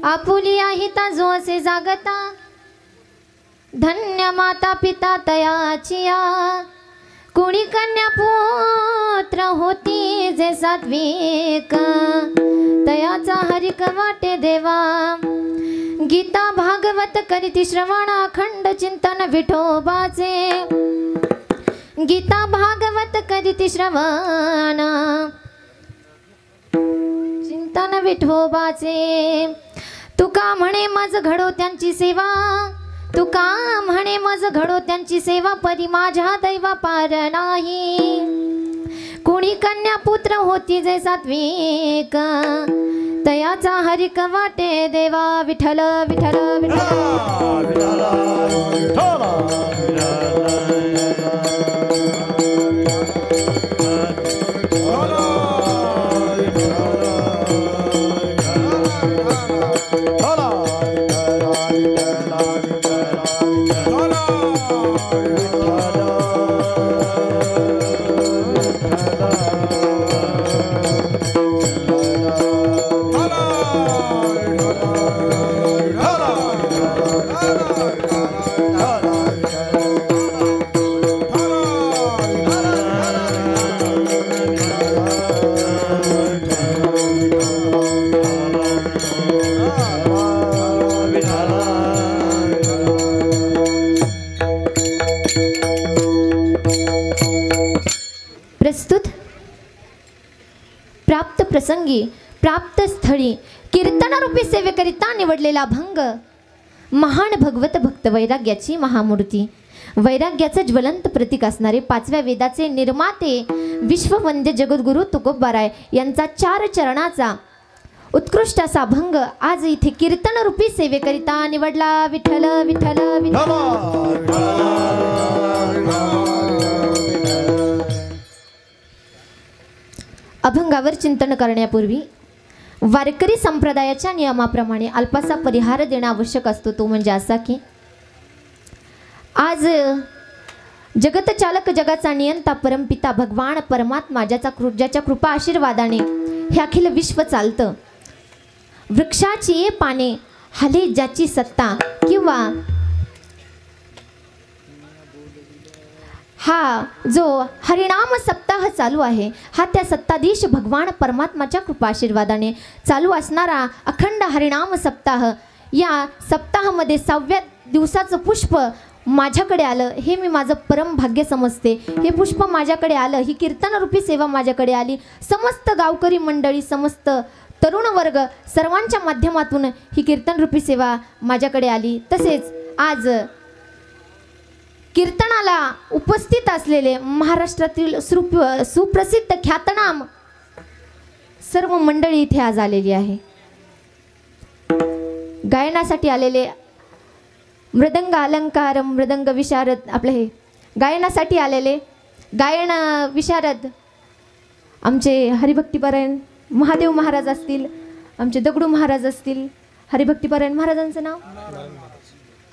आपुली हिता जो असे जागता धन्य माता पिता तयाचिया कुणी कन्या पुत्र होती जे सात्विक तयाचा हरिक वाटे देवा गीता भागवत करीती श्रवण अखंड चिंतन विठोबाचे गीता भागवत करीती श्रवण चिंतन विठोबाचे तुका म्हणे मज घडो त्यांची सेवा तुका म्हणे मज घडो त्यांची सेवा परी माझ्या दैवा पार नाही कुणी कन्या पुत्र होती जे सात्विक तयाचा हरिक वाटे देवा विठ्ठल विठ्ठल विठ्ठल प्राप्त प्रसंगी प्राप्त स्थळी कीर्तनरूपी सेवेकरिता निवडलेला अभंग महान भगवत भक्त वैराग्याची महामूर्ती वैराग्याचे ज्वलंत प्रतीक असणारे पाचव्या वेदाचे निर्माते विश्ववंद्य जगद्गुरु तुकोबाराय यांचा 4 चरणाचा उत्कृष्ट असा अभंग आज इथे कीर्तनरूपी सेवेकरिता निवडला विठ्ठल विठ्ठल विठ्ठल अभंगावर चिंतन करण्यापूर्वी वारकरी संप्रदायाच्या नियमाप्रमाणे अल्पासा परिहार देणं आवश्यक असतो तो म्हणजे असा की आज जगतचालक जगाचा नियंता परमपिता भगवान परमात्मा ज्याच्या कृपा आशीर्वादाने हे अखिल विश्व चालतं वृक्षाची पाने हले ज्याची सत्ता किंवा हा जो हरिनाम सप्ताह चालू आहे हा त्या सत्ताधीश भगवान परमात्माच्या कृपा आशीर्वादाने चालू असणारा अखंड हरिनाम सप्ताह या सप्ताहामध्ये 6व्या दिवसाचं पुष्प माझ्याकडे आलं हे मी माझं परम भाग्य समजते हे पुष्प माझ्याकडे आलं ही कीर्तनरूपी सेवा माझ्याकडे आली समस्त गावकरी मंडळी समस्त तरुण वर्ग सर्वांच्या माध्यमातून ही कीर्तनरूपी सेवा माझ्याकडे आली तसेच आज कीर्तनाला उपस्थित असलेले महाराष्ट्रातील सुप्रसिद्ध ख्यातनाम सर्व मंडळी इथे आज आलेली आहे गायनासाठी आलेले मृदंग अलंकार मृदंग विशारद आपले हे गायनासाठी आलेले गायन विशारद आमचे हरिभक्तीपरायण महादेव महाराज असतील आमचे दगडू महाराज असतील हरिभक्तीपरायण महाराजांचं नाव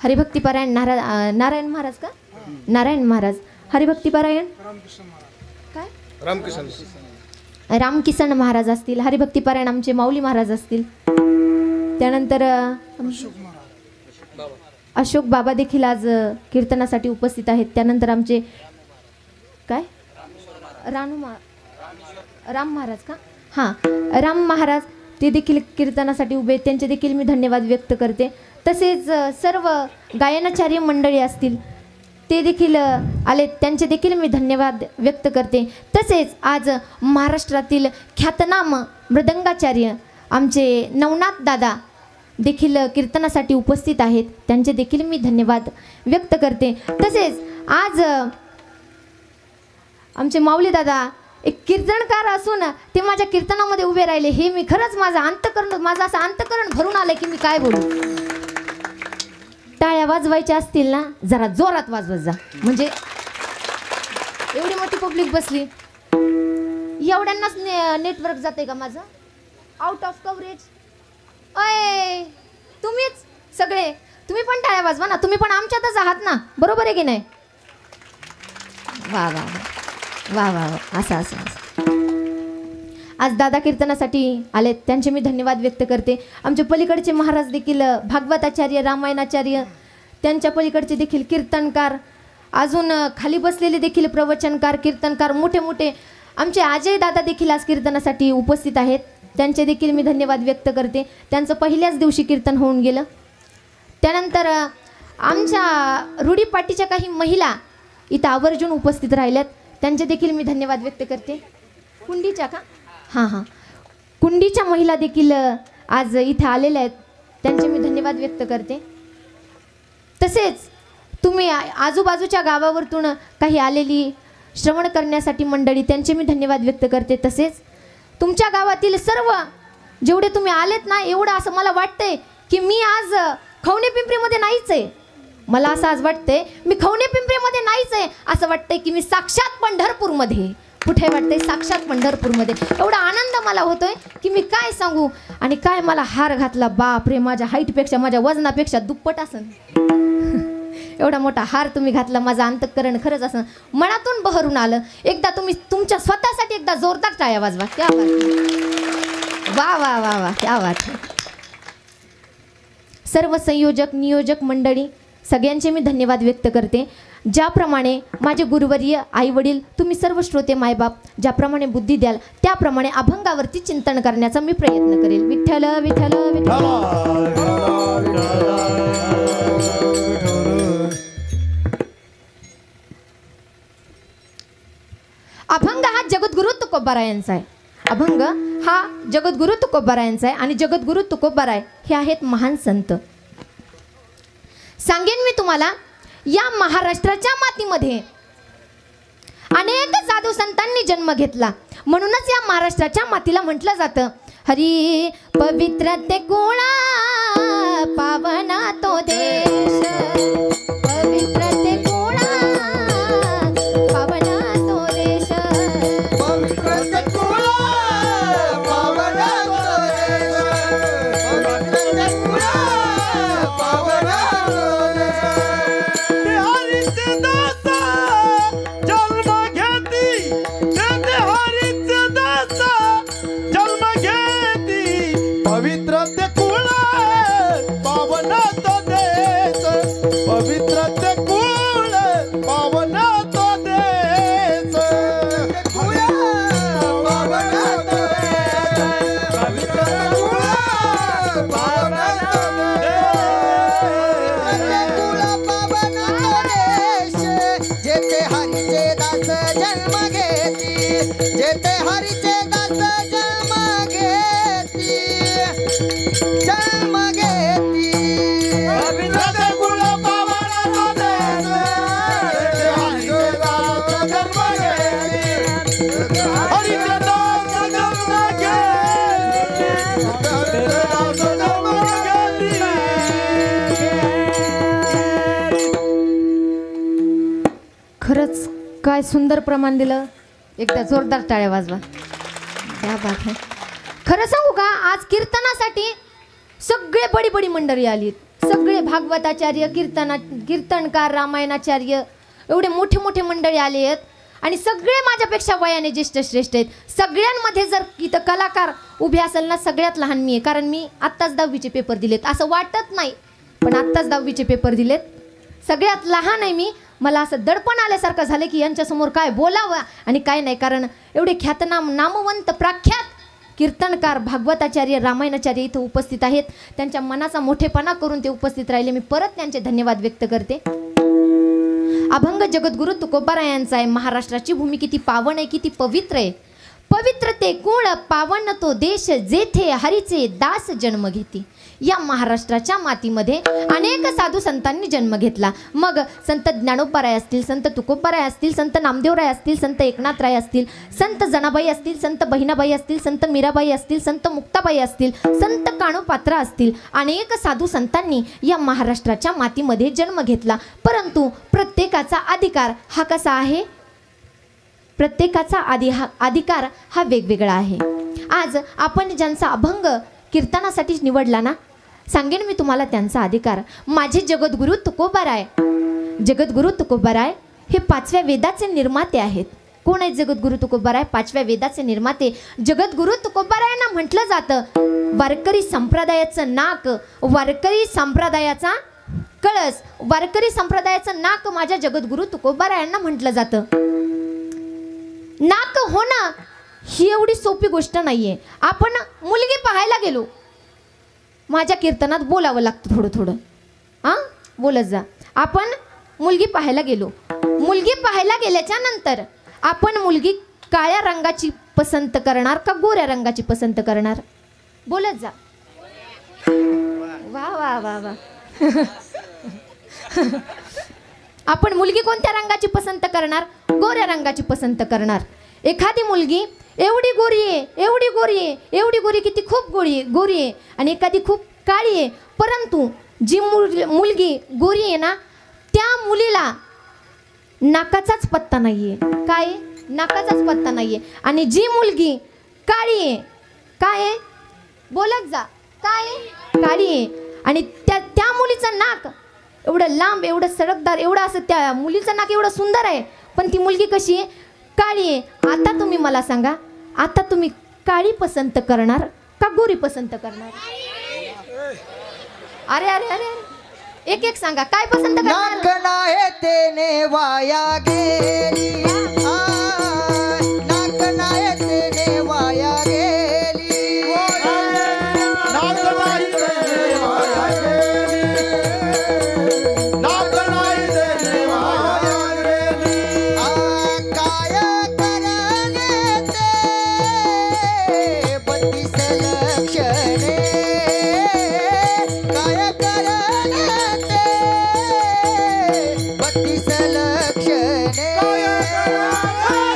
हरिभक्तीपरायण नारायण महाराज का नारायण महाराज हरिभक्तीपरायण काय रामकिसन महाराज असतील हरिभक्तीपरायण आमचे माऊली महाराज असतील त्यानंतर अशोक बाबा देखील आज कीर्तनासाठी उपस्थित आहेत त्यानंतर आमचे काय राम महाराज का हां राम महाराज ते देखील कीर्तनासाठी उभे त्यांचे देखील मी धन्यवाद व्यक्त करते तसेच सर्व गायनाचार्य मंडळी असतील ते देखील आले त्यांचे देखील मी धन्यवाद व्यक्त करते तसेच आज महाराष्ट्रातील ख्यातनाम मृदंगाचार्य आमचे नवनाथ दादा देखील कीर्तनासाठी उपस्थित आहेत त्यांचे देखील मी धन्यवाद व्यक्त करते तसेच आज आमचे माऊली दादा एक कीर्तनकार असून ते माझ्या कीर्तनामध्ये उभे राहिले हे मी खरंच माझं असं अंतकरण भरून आलं की मी काय बोलू टाळ्या वाजवायच्या असतील ना जरा जोरात वाजवत जा म्हणजे एवढी मोठी पब्लिक बसली एवढ्यांनाच नेटवर्क जाते का माझं आउट ऑफ कव्हरेज अय तुम्हीच सगळे तुम्ही पण टाळ्या वाजवा ना तुम्ही पण आमच्यातच आहात ना बरोबर आहे की नाही वा वा वा वा वा असं असं असं आज दादा कीर्तनासाठी आलेत, त्यांचे मी धन्यवाद व्यक्त करते. आमचे पलीकडचे महाराज देखील भागवताचार्य, रामायणाचार्य, त्यांच्या पलीकडचे देखील कीर्तनकार, अजून खाली बसलेले देखील प्रवचनकार, कीर्तनकार, मोठे मोठे आमचे अजय दादा देखील आज कीर्तनासाठी उपस्थित आहेत. त्यांचे देखील मी धन्यवाद व्यक्त करते. त्यांचं पहिल्याच दिवशी कीर्तन होऊन गेलं. त्यानंतर आमच्या रूढीपाटीच्या काही महिला इथं आवर्जून उपस्थित राहिल्यात, त्यांचे देखील मी धन्यवाद व्यक्त करते. कुंडीच्या का हां कुंडीच्या महिला देखील आज इथं आलेल्या आहेत, त्यांचे मी धन्यवाद व्यक्त करते. तसेच तुम्ही आजूबाजूच्या गावावरतून काही आलेली श्रवण करण्यासाठी मंडळी, त्यांचे मी धन्यवाद व्यक्त करते. तसेच तुमच्या गावातील सर्व जेवढे तुम्ही आलेत ना, एवढं असं मला वाटतंय की मी आज खवणे पिंपरीमध्ये नाहीच आहे. मला असं आज वाटतंय मी खवणे पिंपरीमध्ये नाहीच आहे, असं वाटतंय की मी साक्षात पंढरपूरमध्ये. कुठे वाटतंय? साक्षात पंढरपूरमध्ये. एवढा आनंद मला होतोय की मी काय सांगू. आणि काय मला हार घातला, बाप रे, माझ्या हाईटपेक्षा, माझ्या वजनापेक्षा दुप्पट असन एवढा मोठा हार तुम्ही घातला. माझं अंतःकरण खरंच असं मनातून बहरून आलं. एकदा तुम्ही तुमच्या स्वतःसाठी एकदा जोरदार टाळ्या वाजवा. क्या बात, वा वा वा वा, क्या बात. सर्व संयोजक, नियोजक मंडळी सगळ्यांचे मी धन्यवाद व्यक्त करते. ज्याप्रमाणे माझे गुरुवर्य, आई वडील, तुम्ही सर्व श्रोते मायबाप ज्याप्रमाणे बुद्धी द्याल त्याप्रमाणे अभंगावरती चिंतन करण्याचा मी प्रयत्न करेल. विठ्ठल विठ्ठल विठ्ठल. अभंग हा जगद्गुरु तुकोबारायांचा आहे. अभंग हा जगद्गुरु तुकोबारायांचा आहे आणि जगद्गुरु तुकोबाराय हे आहेत महान संत. सांगेन मी तुम्हाला, या महाराष्ट्राच्या मातीमध्ये अनेक साधू संतांनी जन्म घेतला. म्हणूनच या महाराष्ट्राच्या मातीला म्हटलं जातं, हरी पवित्र ते कुळा पावना तो देश, पवित्र ते कुळा पावना तो देश, पवित्र ते कुळा पावना तो देश, पवित्र ते कुळा पावना तो देश. पवित्र ते कुळ पावन तो देश, पवित्र ते कुळ पावन तो देश, पवित्र कुळ पावन तो देश, जेथे हरीचे दास जन्म घेती, जेथे हरीचे दास जन्म घेती, जन्म घेती, पवित्र ते कुळ पावन तो देश, जेथे हरीचे दास जन्म घेती, हरीचे दास जन्म घेती, हरीचे दास जन्म घेती. खरंच काय सुंदर प्रमाण दिलं. एकदा जोरदार टाळ्या वाजवा. क्या बात आहे. खरं सांगू का, आज कीर्तनासाठी सगळे बडी बडी मंडळी आली. सगळे भागवताचार्य, कीर्तनकार, रामायणाचार्य, एवढे मोठे मोठे मंडळी आले आहेत. आणि सगळे माझ्यापेक्षा वयाने ज्येष्ठ श्रेष्ठ आहेत. सगळ्यांमध्ये जर इथं कलाकार उभे असेल ना, सगळ्यात लहान मी आहे. कारण मी आत्ताच 10वीचे पेपर दिलेत. असं वाटत नाही पण आत्ताच 10वीचे पेपर दिलेत. सगळ्यात लहान आहे मी. मला असं दडपण आल्यासारखं झालं की यांच्यासमोर काय बोलावं आणि काय नाही. कारण एवढे ख्यातनाम, नामवंत, प्रख्यात कीर्तनकार, भागवताचार्य, रामायणाचार्य इथं उपस्थित आहेत. त्यांच्या मनाचा मोठेपणा करून ते उपस्थित राहिले. मी परत त्यांचे धन्यवाद व्यक्त करते. अभंग जगद्गुरु तुकोबारायांचा आहे. महाराष्ट्राची भूमी किती पावन आहे, किती पवित्र आहे. पवित्र ते कुळ पावन तो देश, जेथे हरीचे दास जन्म घेती. या महाराष्ट्राच्या मातीमध्ये अनेक साधू संतांनी जन्म घेतला. मग संत ज्ञानोबाराय असतील, संत तुकोबाराय असतील, संत नामदेवराय असतील, संत एकनाथराय असतील, संत जनाबाई असतील, संत बहिणाबाई असतील, संत मीराबाई असतील, संत मुक्ताबाई असतील, संत काणोपात्रा असतील. अनेक साधू संतांनी या महाराष्ट्राच्या मातीमध्ये जन्म घेतला. परंतु प्रत्येकाचा अधिकार हा कसा आहे? प्रत्येकाचा अधिकार हा वेगवेगळा आहे. आज आपण ज्यांचा अभंग कीर्तनासाठी निवडला ना, सांगेन मी तुम्हाला त्यांचा अधिकार. माझे जगद्गुरु तुकोबाराय, जगद्गुरु तुकोबाराय हे 5व्या वेदाचे निर्माते आहेत. कोण आहेत जगद्गुरु तुकोबाराय? 5व्या वेदाचे निर्माते जगद्गुरु तुकोबारायांना म्हटलं जातं वारकरी संप्रदायाचं नाक, वारकरी संप्रदायाचा कळस, वारकरी संप्रदायाचं नाक माझ्या जगद्गुरु तुकोबारायांना म्हटलं जातं. नाक होणं ही एवढी सोपी गोष्ट नाहीये. आपण मुलगी पाहायला गेलो, माझ्या कीर्तनात बोलावं लागतं थोडं थोडं, हां बोलत जा. आपण मुलगी पाहायला गेलो, मुलगी पाहायला गेल्याच्या नंतर आपण मुलगी काळ्या रंगाची पसंत करणार का गोऱ्या रंगाची पसंत करणार? बोलत जा. वा वा वा वा. आपण मुलगी कोणत्या रंगाची पसंत करणार? गोऱ्या रंगाची पसंत करणार. एखादी मुलगी एवढी गोरी आहे, एवढी गोरी आहे, एवढी गोरी किती खूप गोरी आहे आणि एखादी खूप काळी आहे. परंतु जी मुलगी गोरी आहे ना, त्या मुलीला नाकाचाच पत्ता नाहीये. काय? नाकाचाच पत्ता नाहीये. आणि जी मुलगी काळी आहे, काय आहे? बोलत जा. काय? काळी आहे. आणि त्या मुलीचं नाक एवढं लांब, एवढं सडकदार, एवढं असं त्या मुलीचं नाक एवढं सुंदर आहे, पण ती मुलगी कशी आहे? काळी आहे. आता तुम्ही मला सांगा, आता तुम्ही काळी पसंत करणार का गोरी पसंत करणार? अरे अरे अरे एक एक सांगा, काय पसंत करणार? नाक नाही तेने वाया गेली, नाक नाही तेने वाया गेली, नाक नाही तेने वाया गेली, नाक नाही तेने वाया गेली. काय करणे ते 32 लक्षणे, काय करणे ते 32 लक्षणे, काय करणे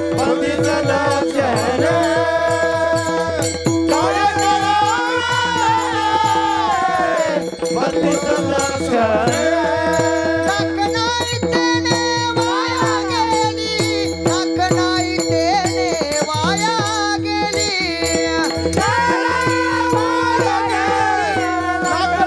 32 लक्षणे, काय करणे 32 लक्षणे. नाक नाही तेने वाया गेली, नाक नाही तेने वाया गेली, वाया गेली, नाक नाही तेने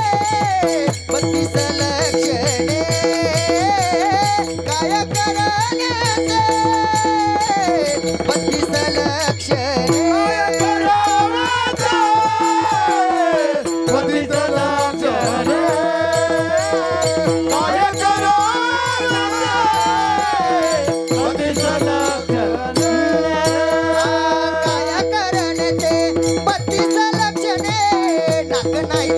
वाया गेली. काय करणे ते 32 लक्षणे, काय करणे ते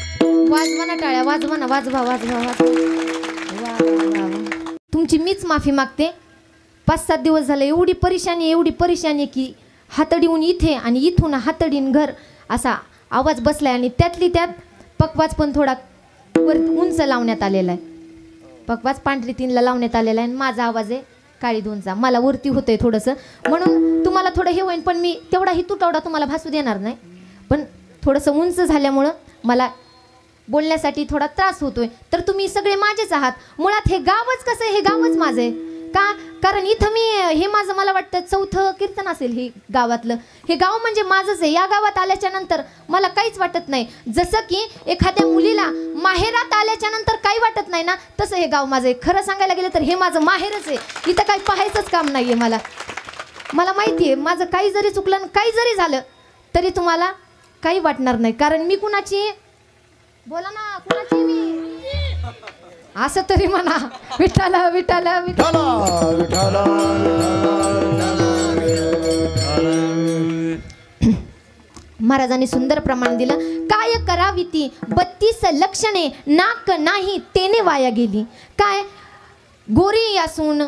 32 लक्षणे, वाजवा ना, वाजवा वाजवा वाजवा. वा वा वा. तुमची मीच माफी मागते. 5-7 दिवस झाले एवढी परेशानी की हातडीहून इथे आणि इथून हातडीन घर असा आवाज बसलाय. आणि त्यातली त्यात पकवाज पण थोडा वर उंच लावण्यात आलेला आहे. पकवाज पांढरी 3ला लावण्यात आलेला आहे आणि माझा आवाज आहे काळी 2चा. मला वरती होतंय थोडंसं, म्हणून तुम्हाला थोडं हे होईल. पण मी तेवढा तुटवडा तुम्हाला भासू देणार नाही. पण थोडंसं उंच झाल्यामुळं मला बोलण्यासाठी थोडा त्रास होतोय. तर तुम्ही सगळे माझेच आहात. मुळात हे गावच कसं आहे, हे गावच माझं आहे का? कारण इथं मी हे माझं मला वाटतं 4थं कीर्तन असेल हे गावातलं. हे गाव म्हणजे माझंच आहे. या गावात आल्याच्या नंतर मला काहीच वाटत नाही. जसं की एखाद्या मुलीला माहेरात आल्याच्या नंतर काही वाटत नाही ना, तसं हे गाव माझं आहे. खरं सांगायला गेलं तर हे माझं माहेरच आहे. इथं काही पाहायचंच काम नाही आहे मला. मला माहिती आहे माझं काही जरी चुकलं, काही जरी झालं तरी तुम्हाला काही वाटणार नाही. कारण मी कुणाची, बोला ना, कुणाची मी असं तरी म्हणा. विठ्ठला विठ्ठला विठ्ठला विठ्ठला. महाराजांनी सुंदर प्रमाण दिलं. काय करावी ती 32 लक्षणे, नाक नाही तेने वाया गेली. काय गोरी असून,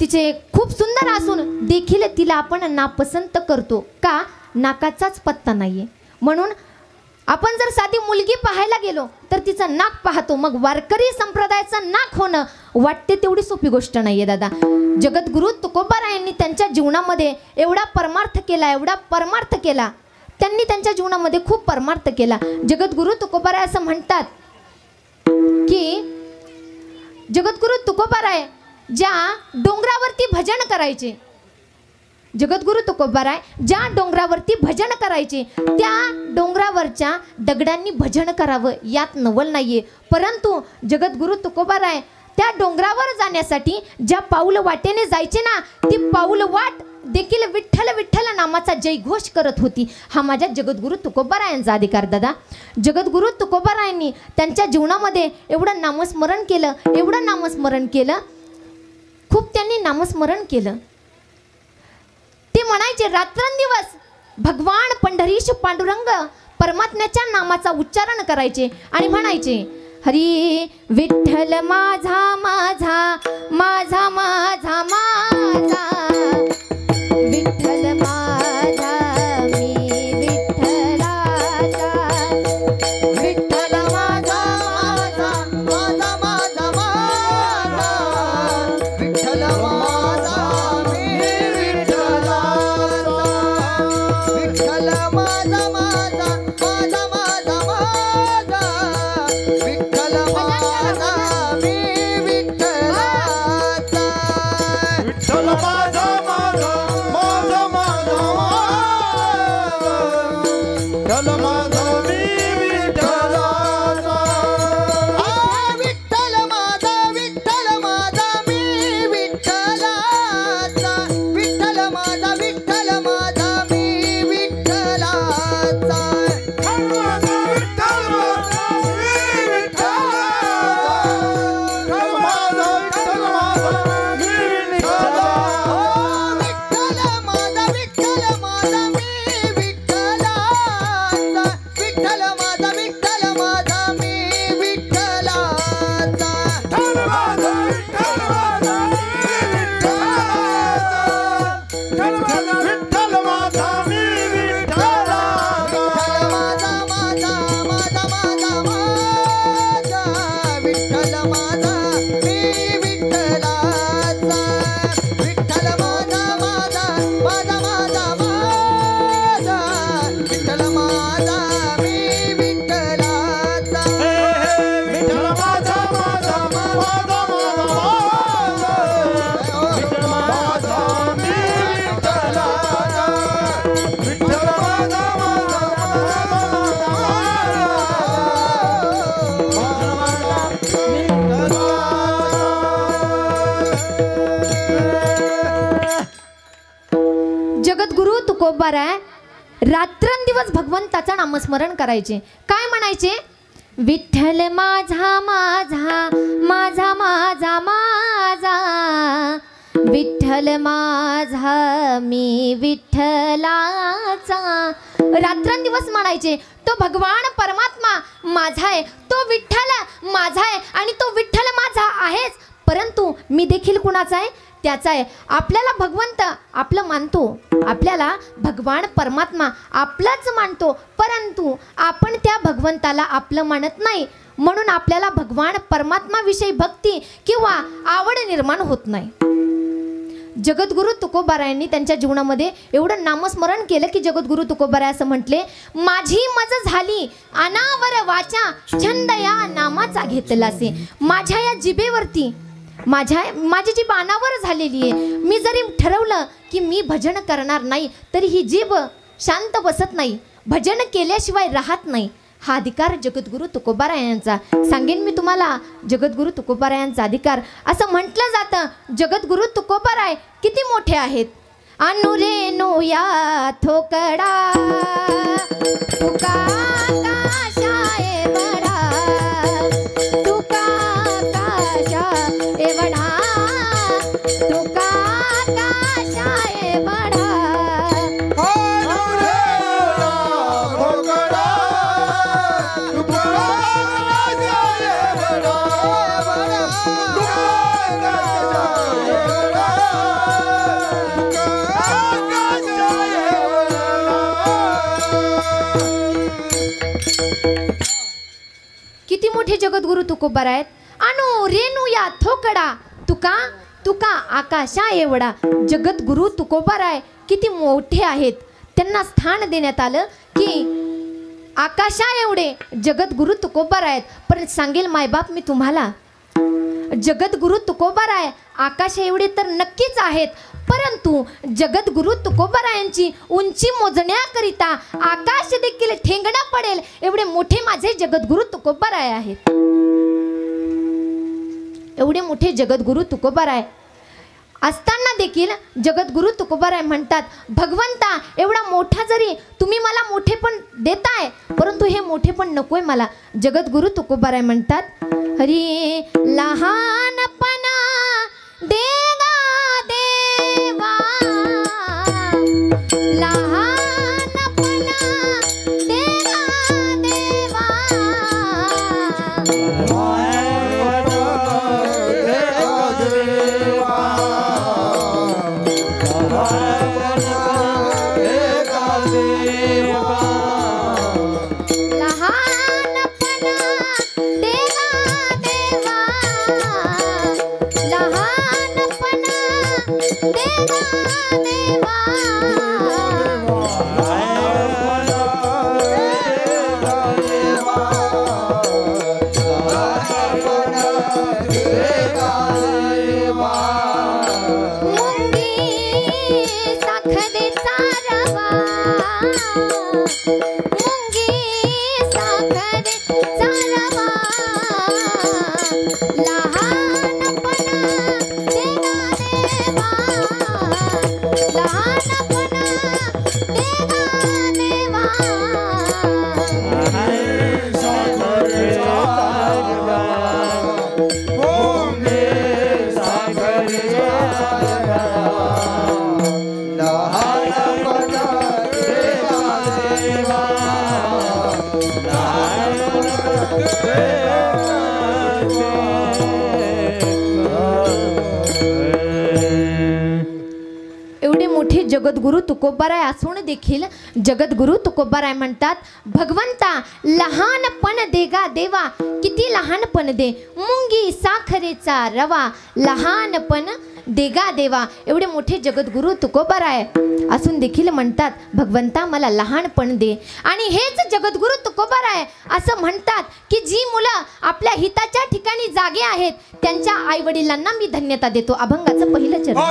तिचे खूप सुंदर असून देखील तिला आपण नापसंत करतो का? नाकाचाच पत्ता नाहीये. म्हणून आपण जर साधी मुलगी पाहायला गेलो तर तिचं नाक पाहतो, मग वारकरी संप्रदायाचं नाक होणं वाटते तेवढी सोपी गोष्ट नाहीये दादा. जगद्गुरु तुकोबारायांनी त्यांच्या जीवनामध्ये एवढा परमार्थ केला, एवढा परमार्थ केला. त्यांनी त्यांच्या जीवनामध्ये खूप परमार्थ केला. जगद्गुरु तुकोबाराय असं म्हणतात की जगद्गुरु तुकोबाराय ज्या डोंगरावरती भजन करायचे, जगद्गुरु तुकोबाराय ज्या डोंगरावरती भजन करायचे, त्या डोंगरावरच्या दगडांनी भजन करावं यात नवल नाहीये. परंतु जगद्गुरु तुकोबाराय त्या डोंगरावर जाण्यासाठी ज्या पाऊल वाटेने जायचे ना, ती पाऊल वाट देखील विठ्ठल विठ्ठल नामाचा जयघोष करत होती. हा माझ्या जगद्गुरु तुकोबारायांचा अधिकार दादा. जगद्गुरु तुकोबारायांनी त्यांच्या जीवनामध्ये एवढं नामस्मरण केलं, एवढं नामस्मरण केलं, खूप त्यांनी नामस्मरण केलं. ते म्हणायचे रात्रंदिवस भगवान पंढरीश पांडुरंग परमात्म्याच्या नामाचा उच्चारण करायचे आणि म्हणायचे हरी विठ्ठल माझा माझा माझा माझा माझा विठ्ठल माझा मी विठ्ठलाचा विठ्ठल माझा माझा माझा माझा माझा विठ्ठल माझा मी विठ्ठलाचा विठ्ठल माझा माझा माझा माझा माझा विठ्ठल माझा मी विठ्ठलाचा विठ्ठल माझा माझा माझा माझा विठ्ठल माझा मी विठ्ठलाचा विठ्ठल माझा विठ्ठल माझा मी विठ्ठलाचा विठ्ठल माझा विठ्ठल माझा मी विठ्ठलाचा जगद्गुरु तुकोबाराय रात्रंदिवस भगवंताचं नामस्मरण करायचे. काय म्हणायचे विठ्ठल माझा माझा माझा माझा माझा विठ्ठल माझा मी विठ्ठलाचा. रात्रंदिवस म्हणायचे तो भगवान परमात्मा माझा आहे, तो विठ्ठल माझा आहे आणि तो विठ्ठल माझा आहेच, परंतु मी देखील कुणाचा आहे त्याचा आहे. आपल्याला भगवंत आपलं मानतो, आपल्याला भगवान परमात्मा आपलाच मानतो, परंतु आपण त्या भगवंताला आपलं मानत नाही, म्हणून आपल्याला भगवान परमात्माविषयी भक्ती किंवा आवड निर्माण होत नाही. जगद्गुरु तुकोबारायांनी त्यांच्या जीवनामध्ये एवढं नामस्मरण केलं की जगद्गुरु तुकोबाराय असं म्हटले माझी मज झाली अनावर वाचा छंद या नामाचा घेतलासे. माझ्या या जिभेवरती माझी जीभ अनावर झालेली आहे. मी जरी ठरवलं की मी भजन करणार नाही तरी ही जीभ शांत बसत नाही, भजन केल्याशिवाय राहत नाही. हा अधिकार जगद्गुरु तुकोबारायांचा. सांगेन मी तुम्हाला जगद्गुरु तुकोबारायांचा अधिकार. असं म्हटलं जातं जगद्गुरु तुकोबाराय किती मोठे आहेत. अनुरेनो या थोकडा तुका काशाय बडा तुका काशा एवढा तुका काशाय बडा मोठे जगद्गुरु तुकोबार आहेत. अनु रेणू या थोकडा तुका तुका आकाशा एवढा. जगद्गुरु तुकोबार आहे, किती मोठे आहेत. त्यांना स्थान देण्यात आलं की आकाशा एवढे जगद्गुरु तुकोबार आहेत. पण सांगेल मायबाप मी तुम्हाला, जगद्गुरु तुकोबार आहे, आकाश एवढे तर नक्कीच आहेत, परंतु जगद्गुरु तुकोबारायांची उंची मोजण्याकरिता आकाश देखील ठेंगणा पडेल एवढे मोठे माझे जगद्गुरु तुकोबाराय आहेत. एवढे मोठे जगद्गुरु तुकोबाराय असताना देखील जगद्गुरु तुकोबाराय म्हणतात, भगवंता एवढा मोठा जरी तुम्ही मला मोठेपण देताय, परंतु हे मोठेपण नकोय मला. जगद्गुरु तुकोबाराय म्हणतात, हरी लहानपणा देगा देवा, लहानपणा देगा देवा, जगद्गुरु तुकोबाराय असून देखील जगद्गुरु तुकोबाराय म्हणतात, भगवंता लहानपण देगा देवा, किती लहानपण दे, मुंगी साखरेचा रवा, लहानपण देगा देवा. एवढे मोठे जगद्गुरु तुकोबाराय असून देखील म्हणतात, भगवंता मला लहानपण दे. आणि हेच जगद्गुरु तुकोबाराय असं म्हणतात की जी मुलं आपल्या हिताच्या ठिकाणी जागे आहेत त्यांच्या आई वडिलांना मी धन्यता देतो. अभंगाचं पहिलं चरण.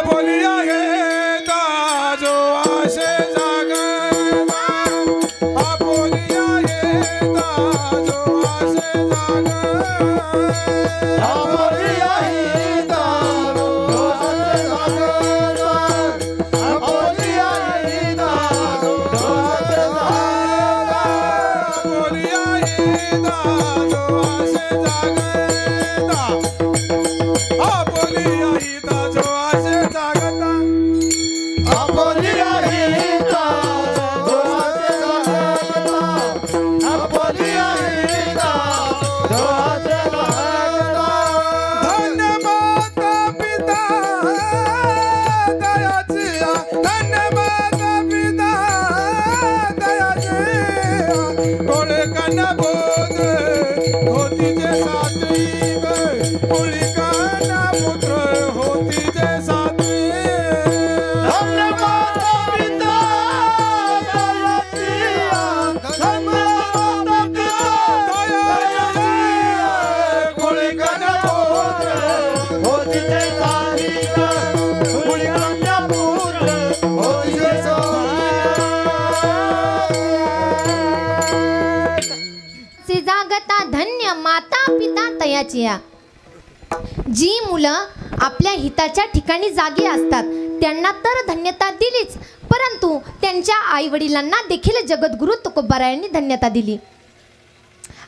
जी मुलं आपल्या हिताच्या ठिकाणी जागी असतात त्यांना तर धन्यता दिलीच, परंतु त्यांच्या आई वडिलांना देखील जगद्गुरु तुकोबारायांनी धन्यता दिली.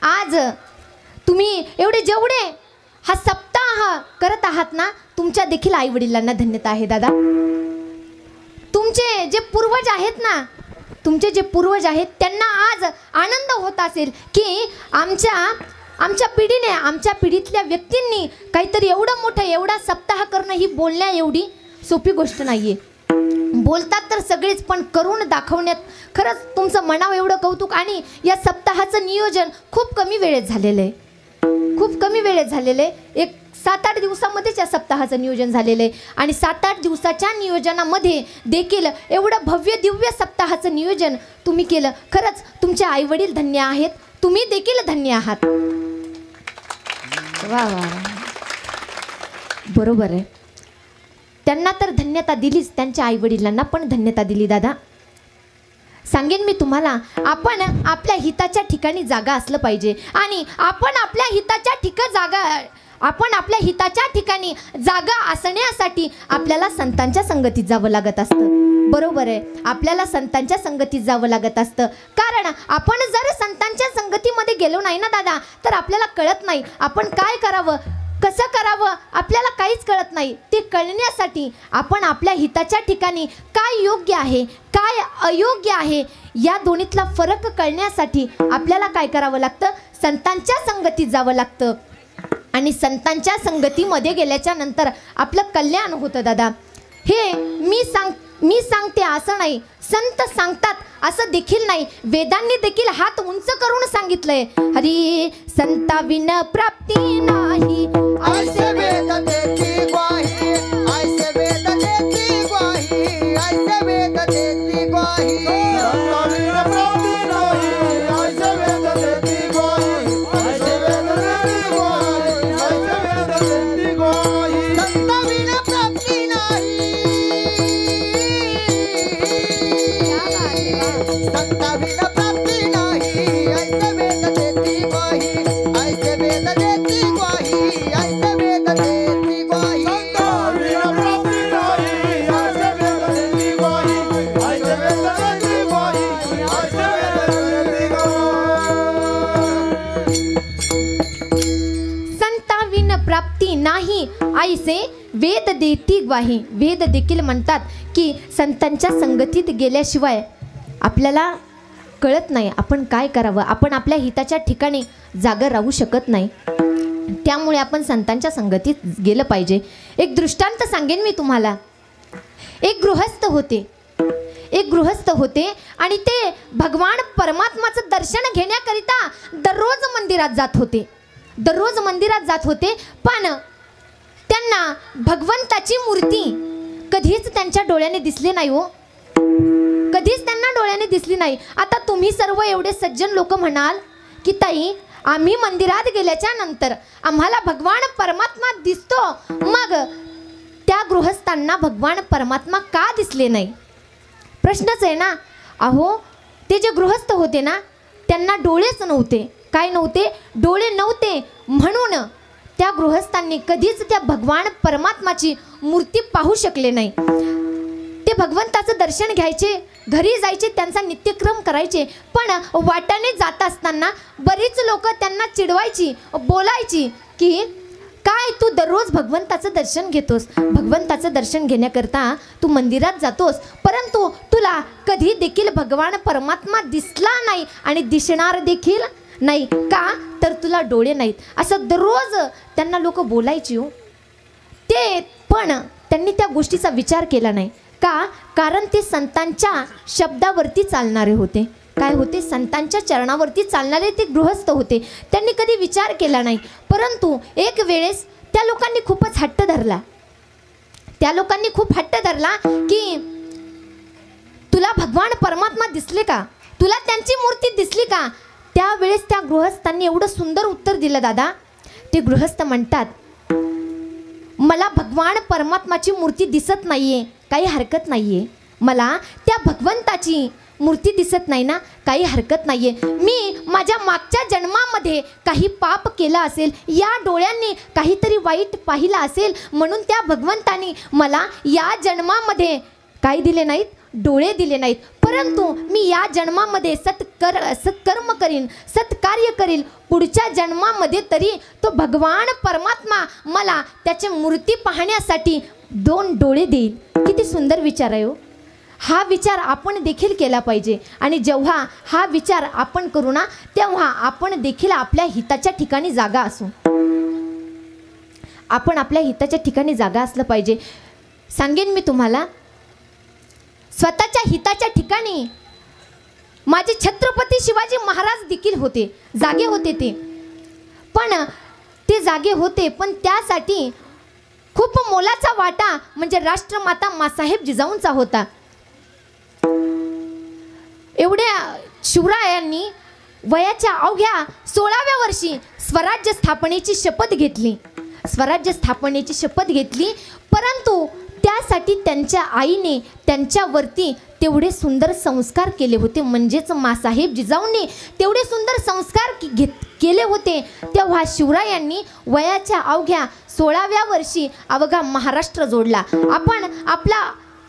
आज तुम्ही एवढे जेवढे हा सप्ताह करत आहात ना, तुमच्या देखील आई वडिलांना धन्यता आहे दादा. तुमचे जे पूर्वज आहेत ना, तुमचे जे पूर्वज आहेत त्यांना आज आनंद होत असेल की आमच्या पिढीने, आमच्या पिढीतल्या व्यक्तींनी काहीतरी एवढं मोठं, एवढा सप्ताह करणं ही बोलण्या एवढी सोपी गोष्ट नाहीये. बोलतात तर सगळेच, पण करून दाखवण्यात खरंच तुमचं मनावर एवढं कौतुक. आणि या सप्ताहाचं नियोजन खूप कमी वेळेत झालेलं आहे. खूप कमी वेळेत झालेलं आहे. एक 7-8 दिवसामध्येच या सप्ताहाचं नियोजन झालेलं आहे आणि 7-8 दिवसाच्या नियोजनामध्ये देखील एवढं भव्य दिव्य सप्ताहाचं नियोजन तुम्ही केलं. खरंच तुमचे आईवडील धन्य आहेत, तुम्ही देखील धन्य आहात. वा वा, बरोबर आहे. त्यांना तर धन्यता दिलीच, त्यांच्या आईवडिलांना पण धन्यता दिली. दादा सांगेन मी तुम्हाला, आपण आपल्या हिताच्या ठिकाणी जागा असलं पाहिजे आणि आपण आपल्या हिताच्या ठिकाणी जागा असण्यासाठी आपल्याला संतांच्या संगतीत जावं लागत असतं. बरोबर आहे, आपल्याला संतांच्या संगतीत जावं लागत असतं. कारण आपण जर संतांच्या संगतीमध्ये गेलो नाही ना दादा, तर आपल्याला कळत नाही आपण काय करावं, कसं करावं, आपल्याला काहीच कळत नाही. ते कळण्यासाठी आपण आपल्या हिताच्या ठिकाणी काय योग्य आहे, काय अयोग्य आहे, या दोन्हीतला फरक कळण्यासाठी आपल्याला काय करावं लागतं, संतांच्या संगतीत जावं लागतं. आणि संतांच्या संगतीमध्ये गेल्याच्या नंतर आपलं कल्याण होतं. दादा हे मी सांगते असं नाही, संत सांगतात असं देखील नाही, वेदांनी देखील हात उंच करून सांगितलंय. हरी संता विन प्राप्ती नाही, ऐसे वेद देती ग्वाही, ऐसे वेद देती ग्वाही, ऐसे वेद देती ग्वाही. नाही ऐसे वेद देती ग्वाही. वेद देखील म्हणतात की संतांच्या संगतीत गेल्याशिवाय आपल्याला कळत नाही आपण काय करावं, आपण आपल्या हिताच्या ठिकाणी जागा राहू शकत नाही. त्यामुळे आपण संतांच्या संगतीत गेलं पाहिजे. एक दृष्टांत सांगेन मी तुम्हाला. एक गृहस्थ होते आणि ते भगवान परमात्माचं दर्शन घेण्याकरिता दररोज मंदिरात जात होते. पण त्यांना भगवंताची मूर्ती कधीच त्यांच्या डोळ्याने दिसली नाही हो, कधीच त्यांना डोळ्याने दिसली नाही. आता तुम्ही सर्व एवढे सज्जन लोक म्हणाल की ताई आम्ही मंदिरात गेल्याच्या नंतर आम्हाला भगवान परमात्मा दिसतो, मग त्या गृहस्थांना भगवान परमात्मा का दिसले नाही? प्रश्नच आहे ना. अहो ते जे गृहस्थ होते ना त्यांना डोळेच नव्हते. काय नव्हते? डोळे नव्हते. म्हणून त्या गृहस्थांनी कधीच त्या भगवान परमात्माची मूर्ती पाहू शकले नाही. ते भगवंताचं दर्शन घ्यायचे, घरी जायचे, त्यांचा नित्यक्रम करायचे. पण वाटाने जात असताना बरीच लोक त्यांना चिडवायची, बोलायची की काय तू दररोज भगवंताचं दर्शन घेतोस, भगवंताचं दर्शन घेण्याकरता तू मंदिरात जातोस, परंतु तुला कधी देखील भगवान परमात्मा दिसला नाही आणि दिसणार देखील नाही का, तर तुला डोळे नाहीत, असं दररोज त्यांना लोक बोलायची हो. ते पण त्यांनी त्या गोष्टीचा विचार केला नाही का, कारण ते संतांच्या शब्दावरती चालणारे होते. काय होते? संतांच्या चरणावरती चालणारे ते गृहस्थ होते. त्यांनी कधी विचार केला नाही. परंतु एक वेळेस त्या लोकांनी खूपच हट्ट धरला. त्या लोकांनी खूप हट्ट धरला की तुला भगवान परमात्मा दिसले का, तुला त्यांची मूर्ती दिसली का? त्यावेळेस त्या गृहस्थांनी एवढं सुंदर उत्तर दिलं दादा. ते गृहस्थ म्हणतात मला भगवान परमात्माची मूर्ती दिसत नाहीये, काही हरकत नाहीये. मला त्या भगवंताची मूर्ती दिसत नाही ना, काही हरकत नाहीये. मी माझ्या मागच्या जन्मामध्ये काही पाप केला असेल, या डोळ्यांनी काहीतरी वाईट पाहिलं असेल, म्हणून त्या भगवंतानी मला या जन्मामध्ये काय दिले नाहीत? डोळे दिले नाहीत. परंतु मी या जन्मामध्ये सत्कर्म करीन, सत्कार्य करील. पुढच्या जन्मामध्ये तरी तो भगवान परमात्मा मला त्याची मूर्ती पाहण्यासाठी 2 डोळे देईल. किती सुंदर विचार आहे हो. हा विचार आपण देखील केला पाहिजे. आणि जेव्हा हा विचार आपण करू ना, तेव्हा आपण देखील आपल्या हिताच्या ठिकाणी जागा असू. आपण आपल्या हिताच्या ठिकाणी जागा असलं पाहिजे. सांगेन मी तुम्हाला, स्वतःच्या हिताच्या ठिकाणी माझे छत्रपती शिवाजी महाराज देखील होते, जागे होते ते. पण ते जागे होते, पण त्यासाठी खूप मोलाचा वाटा म्हणजे राष्ट्रमाता मासाहेब जिजाऊंचा होता. एवढ्या शिवरायांनी वयाच्या अवघ्या 16व्या वर्षी स्वराज्य स्थापनेची शपथ घेतली. स्वराज्य स्थापनेची शपथ घेतली, परंतु त्यासाठी त्यांच्या आईने त्यांच्यावरती तेवढे सुंदर संस्कार केले होते. म्हणजेच मासाहेब जिजाऊंनी तेवढे सुंदर संस्कार केले होते. तेव्हा शिवरायांनी वयाच्या अवघ्या 16व्या वर्षी अवघा महाराष्ट्र जोडला. आपण आपला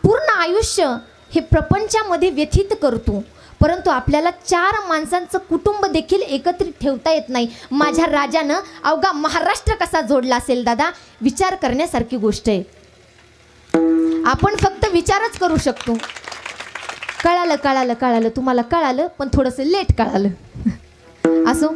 पूर्ण आयुष्य हे प्रपंचामध्ये व्यतीत करतो, परंतु आपल्याला 4 माणसांचं कुटुंब देखील एकत्रित ठेवता येत नाही. माझ्या राजानं अवघा महाराष्ट्र कसा जोडला असेल दादा, विचार करण्यासारखी गोष्ट आहे. आपण फक्त विचारच करू शकतो. कळालं कळालं कळालं तुम्हाला कळालं, पण थोडंसं लेट कळालं. असो,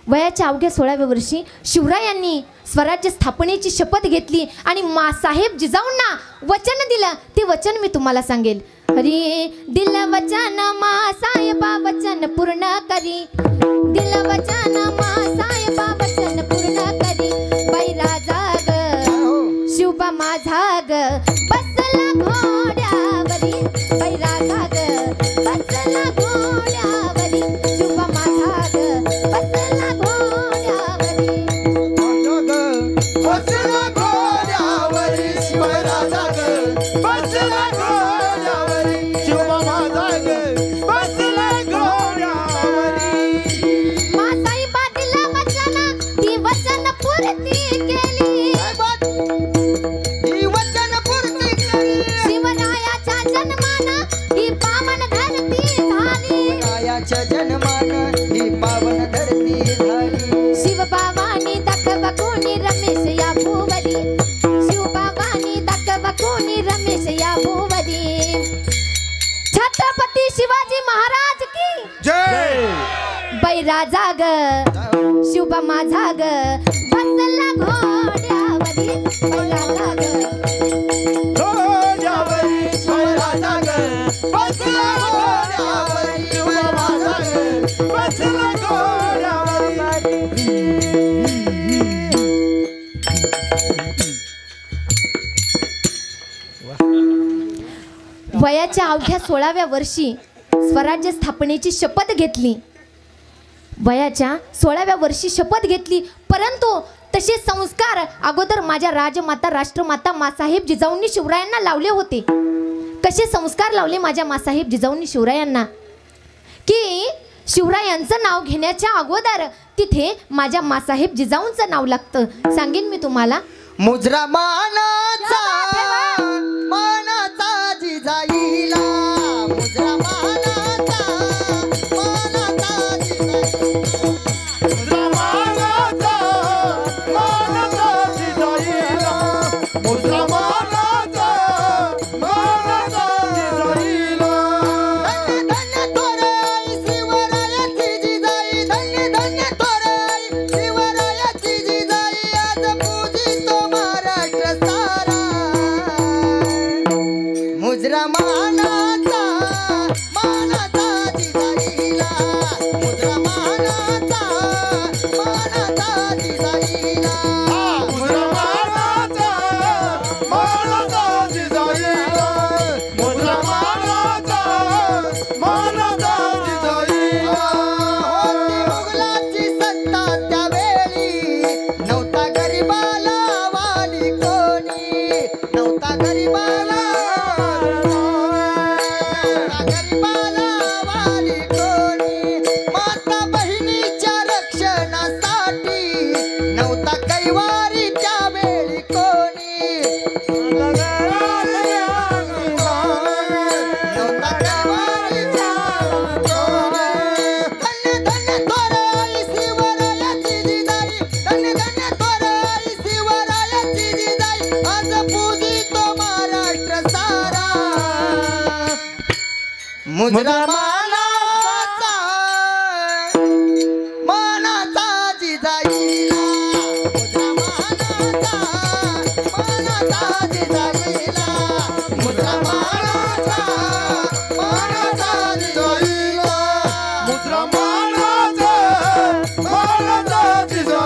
वयाच्या अवघ्या 16व्या वर्षी शिवरायांनी स्वराज्य स्थापनेची शपथ घेतली आणि मासाहेब जिजाऊंना वचन दिलं. ते वचन मी तुम्हाला सांगेल. हरी दिल वचन मासाहेबा वचन पूर्ण करी, दिल वचन मासाहेबा वचन पूर्ण करी. बैरा जाग शिवबा माझा ग बसला घोड्यावरी, बैरा जाग बसला घोड्यावरी, शिवबा माझा ग बसला घोड्यावरी. बसला घोड्यावरी बैरा जाग बसला घोड्यावरी, शिवबा माझा ग बसला घोड्यावरी. मासाहेबा दिला वचन ती वचन पूर्ती केली, ही वचन पूर्ती केली. शिवरायाच्या जन्मान ही पावन धरती झाली, शिवरायाच्या जन्मान ही पावन धरती झाली. शिवबाबांनी दाखवा कोणी रमेश या भुवरी, शिवबाबांनी दाखवा कोणी रमेश या भुवरी. छत्रपती शिवाजी महाराज की जय. बैरा जाग शिवबा माझा ग बसला घोड्यावरी, बैरा जाग घोड्यावरी बैरा जाग बसला घोड्यावरी, शिवबा माझा ग बसला घोड्यावरी. वयाच्या अवघ्या 16व्या वर्षी स्वराज्य स्थापनेची शपथ घेतली. वयाच्या 16व्या वर्षी शपथ घेतली, परंतु तसे संस्कार अगोदर माझ्या राजमाता राष्ट्रमाता मासाहेब जिजाऊंनी शिवरायांना लावले होते. कसे संस्कार लावले माझ्या मासाहेब जिजाऊंनी शिवरायांना, की शिवरायांचं नाव घेण्याच्या अगोदर तिथे माझ्या मासाहेब जिजाऊंचं नाव लागतं. सांगेन मी तुम्हाला. मुजरा मानाचा मानाचा जिजाईला, मुजरा मानाचा मानाचा जिजाईला, मुजरा मानाचा मानाचा जिजाईला, मुजरा मानाचा मानाचा जिजाईला. धन्य धन्य तोराई शिवरायाची जिजाई, धन्य धन्य तोराई शिवरायाची जिजाई. आज पूजितो महाराष्ट्र सारा, मुजरा मानाचा मानाचा जिजाईला, मुजरा मानाचा मानाचा जिजाईला, मुजरा मानाचा मानाचा जिजाईला, मुजरा मानाचा मानाचा जिजाईला. होती मुघलाची सत्ता त्यावेळी, नव्हता गरिबाला वाली कोणी, नव्हता गरिबाला वाली कोणी. माता बहिणीच्या रक्षणासाठी नव्हता कैवारी त्यावेळी कोणी, नव्हता कैवारी त्यावेळी कोणी. धन्य धन्य तोराई शिवरायाची जिजाई, धन्य धन्य तोराई शिवरायाची जिजाई. आज पूजितो महाराष्ट्र सारा, मुजरा मानाचा मानाचा जिजाईला, मुजरा मानाचा मानाचा जिजाईला, मुजरा मानाचा मानाचा जिजाईला, मुजरा मानाचा मानाचा जिजाईला.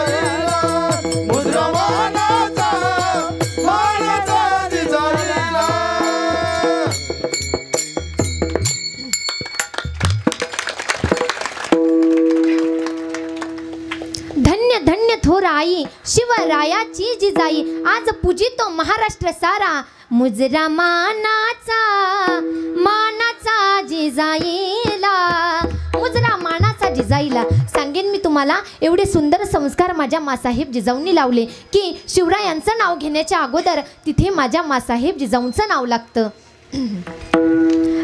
वयाची जिजाई, आज पूजितो महाराष्ट्र सारा, मुजरा मानाचा जिजाईला, मुजरा मानाचा जिजाईला. सांगेन मी तुम्हाला, एवढे सुंदर संस्कार माझ्या मासाहेब जिजाऊंनी लावले की शिवरायांचं नाव घेण्याच्या अगोदर तिथे माझ्या मासाहेब जिजाऊंचं नाव लागतं.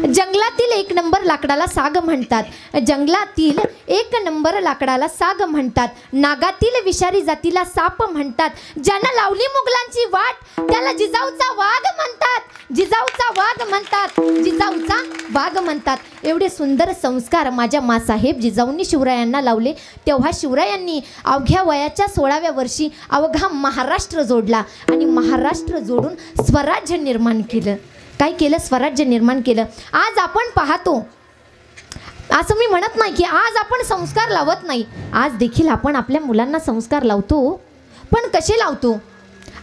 जंगलातील एक नंबर लाकडाला साग म्हणतात, जंगलातील एक नंबर लाकडाला साग म्हणतात, नागातील विषारी जातीला साप म्हणतात, ज्यानं लावली मुघलांची वाट त्याला जिजाऊचा वाघ म्हणतात, जिजाऊचा वाघ म्हणतात, जिजाऊचा वाघ म्हणतात. एवढे सुंदर संस्कार माझ्या मासाहेब जिजाऊंनी शिवरायांना लावले. तेव्हा शिवरायांनी अवघ्या वयाच्या 16व्या वर्षी अवघा महाराष्ट्र जोडला आणि महाराष्ट्र जोडून स्वराज्य निर्माण केलं. काय केलं? स्वराज्य निर्माण केलं. आज आपण पाहतो, असं मी म्हणत नाही की आज आपण संस्कार लावत नाही, आज देखील आपण आपल्या मुलांना संस्कार लावतो. पण कसे लावतो?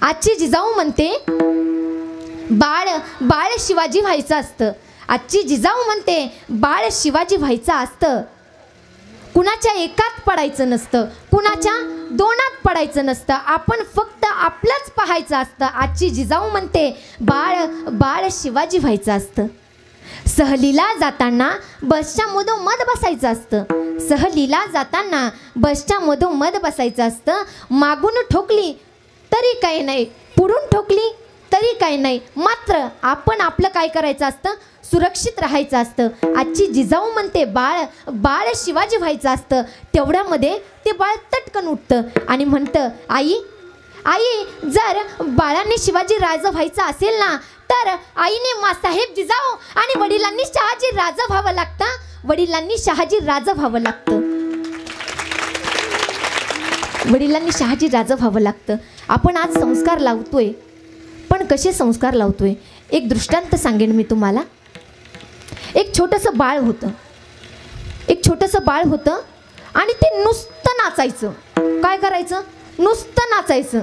आजची जिजाऊ म्हणते बाळ शिवाजी व्हायचं असतं. आजची जिजाऊ म्हणते बाळ शिवाजी व्हायचं असतं. कुणाच्या एकात पडायचं नसतं, कुणाच्या दोनात पडायचं नसतं, आपण फक्त आपलंच पाहायचं असतं. आजची जिजाऊ म्हणते बाळ शिवाजी व्हायचं असतं. सहलीला जाताना बसच्या मधोमध बसायचं असतं, सहलीला जाताना बसच्या मधोमध बसायचं असतं. मागून ठोकली तरी काही नाही, पुढून ठोकली तरी काही नाही, मात्र आपण आपलं काय करायचं असतं? सुरक्षित राहायचं असतं. आजची जिजाऊ म्हणते बाळ शिवाजी व्हायचं असतं. तेवढ्यामध्ये ते बाळ तटकन उठतं आणि म्हणतं, आई जर बाळाने शिवाजी राजा व्हायचं असेल ना, तर आईने मासाहेब जिजाऊ आणि वडिलांनी शहाजी राजा व्हावं लागतं, वडिलांनी शहाजी राजा व्हावं लागतं, वडिलांनी शहाजी राजा व्हावं लागतं. आपण आज संस्कार लावतोय, पण कसे संस्कार लावतोय? एक दृष्टांत सांगेन मी तुम्हाला. एक छोटंसं बाळ होतं आणि ते नुसतं नाचायचं. काय करायचं? नुसतं नाचायचं.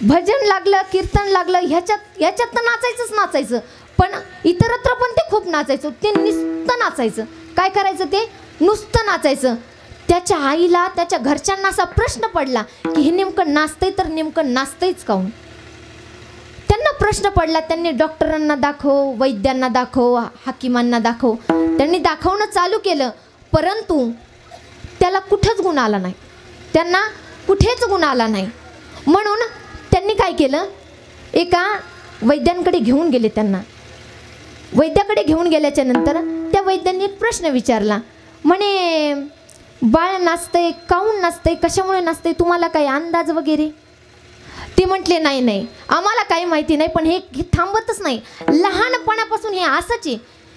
भजन लागलं, कीर्तन लागलं, ह्याच्यात तर नाचायचं. पण इतरत्र पण ते खूप नाचायचं. ते नुसतं नाचायचं. काय करायचं? ते नुसतं नाचायचं. त्याच्या आईला, त्याच्या घरच्यांना असा प्रश्न पडला की हे नेमकं नाचतंय तर नेमकं नाचतंयच काहून? त्यांना प्रश्न पडला. त्यांनी डॉक्टरांना दाखव, वैद्यांना दाखव, हाकिमांना दाखव, त्यांनी दाखवणं चालू केलं, परंतु त्याला कुठंच गुण आला नाही, त्यांना कुठेच गुण आला नाही. म्हणून त्यांनी काय केलं? एका वैद्यांकडे घेऊन गेले. त्यांना वैद्याकडे घेऊन गेल्याच्या नंतर त्या वैद्यांनी एक प्रश्न विचारला. म्हणे, बाळ नाचतंय, काहून नाचतंय, कशामुळे नाचतंय, तुम्हाला काही अंदाज वगैरे? ते म्हटले, नाही आम्हाला काही माहिती नाही, पण हे थांबतच नाही, लहानपणापासून हे असंच आहे,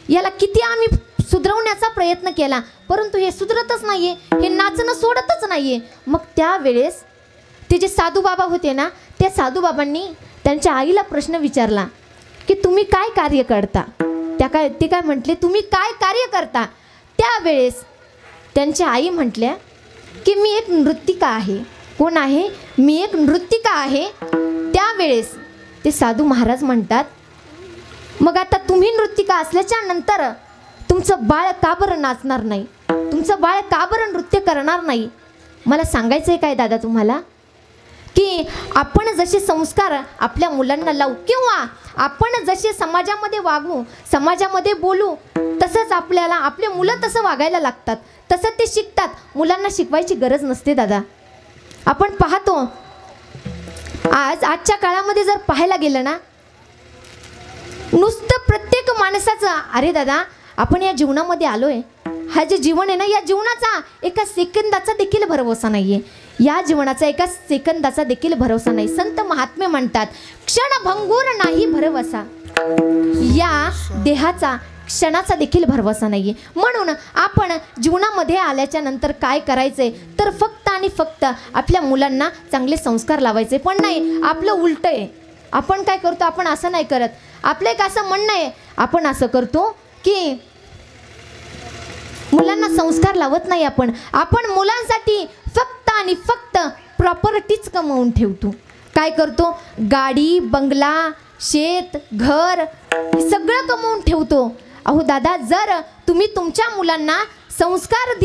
याला किती आम्ही सुधरवण्याचा प्रयत्न केला, परंतु हे सुधरतच नाहीये, हे नाचणं सोडतच नाहीये. मग त्यावेळेस ते जे साधू बाबा होते ना, त्या साधू बाबांनी त्यांच्या आईला प्रश्न विचारला की तुम्ही काय कार्य करता? ते काय म्हटले, तुम्ही काय कार्य करता? त्यावेळेस त्यांच्या आई म्हटल्या की मी एक नृत्तिका आहे. कोण आहे? मी एक नृत्तिका आहे. त्यावेळेस ते साधू महाराज म्हणतात, मग आता तुम्ही नृत्तिका असल्याच्या नंतर तुमचं बाळ का बरं नाचणार नाही? तुमचं बाळ का बरं नृत्य करणार नाही? मला सांगायचं आहे काय दादा तुम्हाला, की आपण जसे संस्कार आपल्या मुलांना लावू किंवा आपण जसे समाजामध्ये वागू, समाजामध्ये बोलू, तसंच आपल्याला आपले मुलं तसं वागायला लागतात, तसं ते शिकतात. मुलांना शिकवायची गरज नसते दादा. आपण पाहतो आजच्या काळामध्ये जर पाहायला गेलं ना, नुसतं प्रत्येक माणसाचं, अरे दादा आपण या जीवनामध्ये आलोय, हा जे जीवन आहे ना, या जीवनाचा एका सेकंदाचा देखील भरवसा नाहीये, या जीवनाचा एका सेकंदाचा देखील भरवसा नाही. संत महात्मे म्हणतात, क्षणभंगूर नाही भरवसा, या देहाचा क्षणाचा देखील भरवसा नाहीये. म्हणून आपण जीवनामध्ये आल्याच्या नंतर काय करायचंय, तर फक्त आणि फक्त आपल्या मुलांना चांगले संस्कार लावायचे. पण नाही, आपलं उलट आहे. आपण काय करतो? आपण असं नाही करत. आपलं एक असं म्हणणं आहे, आपण असं करतो की मुलांना संस्कार लावत नाही. आपण मुलांसाठी फक्त आणि फक्त प्रॉपर्टीज कमवून ठेवतो. काय करतो? गाडी, बंगला, शेत, घर सगळं कमवून ठेवतो. अहो दादा, जर तुम्ही तुमच्या मुलांना संस्कार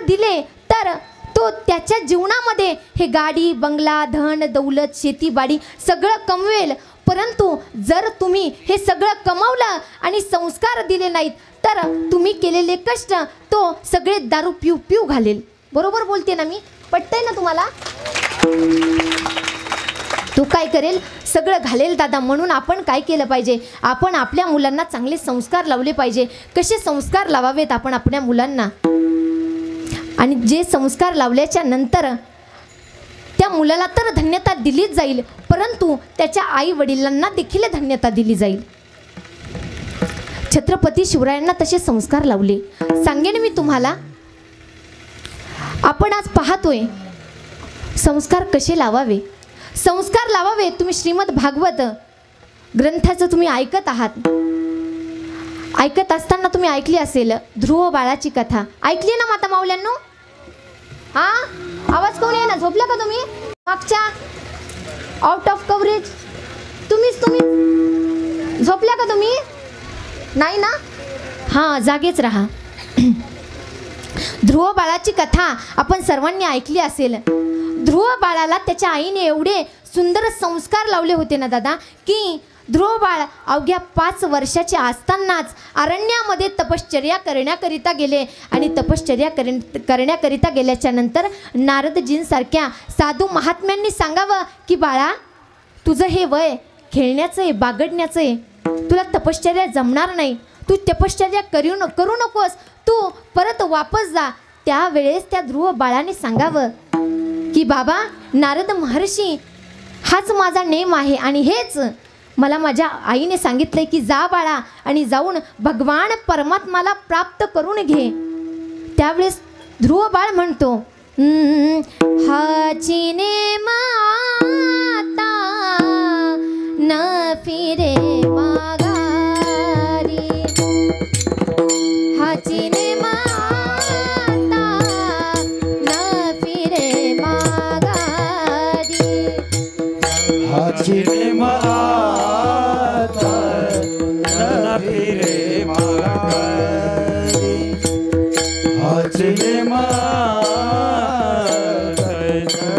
दिले तर तो त्याच्या जीवनामध्ये हे गाडी बंगला धन दौलत शेतीबाडी सगळं कमवेल, परंतु जर तुम्ही हे सगळं कमावलं आणि संस्कार दिले नाहीत तर तुम्ही केलेले कष्ट तो सगळे दारू पिऊ पिऊ घालेल. बरोबर बोलते ना मी? पटतंय ना तुम्हाला? तो काय करेल? सगळं घालेल दादा. म्हणून आपण काय केलं पाहिजे? आपण आपल्या मुलांना चांगले संस्कार लावले पाहिजे. कसे संस्कार लावावेत आपण आपल्या मुलांना? आणि जे संस्कार लावल्याच्या नंतर त्या मुलाला तर धन्यता दिलीच जाईल, परंतु त्याच्या आई वडिलांना देखील धन्यता दिली जाईल. छत्रपती शिवरायांना तसे संस्कार लावले. सांगेन मी तुम्हाला, आपण आज पाहतोय संस्कार कसे लावावे. संस्कार लावावे. तुम्ही श्रीमद भागवत ग्रंथाचं तुम्ही ऐकत आहात. ऐकत असताना तुम्ही ऐकली असेल ध्रुव बाळाची कथा. ऐकली ना माता माऊल्यांनो? हा, आवाज कोण आहे ना? झोपला का तुम्ही? मागच्या आउट ऑफ कव्हरेज तुम्ही झोपल्या का तुम्ही? नाही ना? हां, जागेच राहा. ध्रुव बाळाची कथा आपण सर्वांनी ऐकली असेल. ध्रुव बाळाला त्याच्या आईने एवढे सुंदर संस्कार लावले होते ना दादा, की ध्रुव बाळ अवघ्या 5 वर्षाचे असतानाच अरण्यामध्ये तपश्चर्या करण्याकरिता गेले. आणि तपश्चर्या करण्याकरिता गेल्याच्या नंतर नारदजींसारख्या साधू महात्म्यांनी सांगावं की बाळा, तुझं हे वय खेळण्याचं आहे, बागडण्याचं आहे, तुला तपश्चर्या जमणार नाही, तू तपश्चर्या करू नकोस, तू परत वापस जा. त्यावेळेस त्या ध्रुव बाळाने सांगावं की बाबा नारद महर्षी, हाच माझा नेम आहे आणि हेच मला माझ्या आईने सांगितलंय की जा बाळा आणि जाऊन भगवान परमात्माला प्राप्त करून घे. त्यावेळेस ध्रुव बाळ म्हणतो, हाची नेम आता न फिरे माघारी, हाची नेम आता न फिरे माघारी, हाची नेम आता न फिरे माघारी, हाची नेम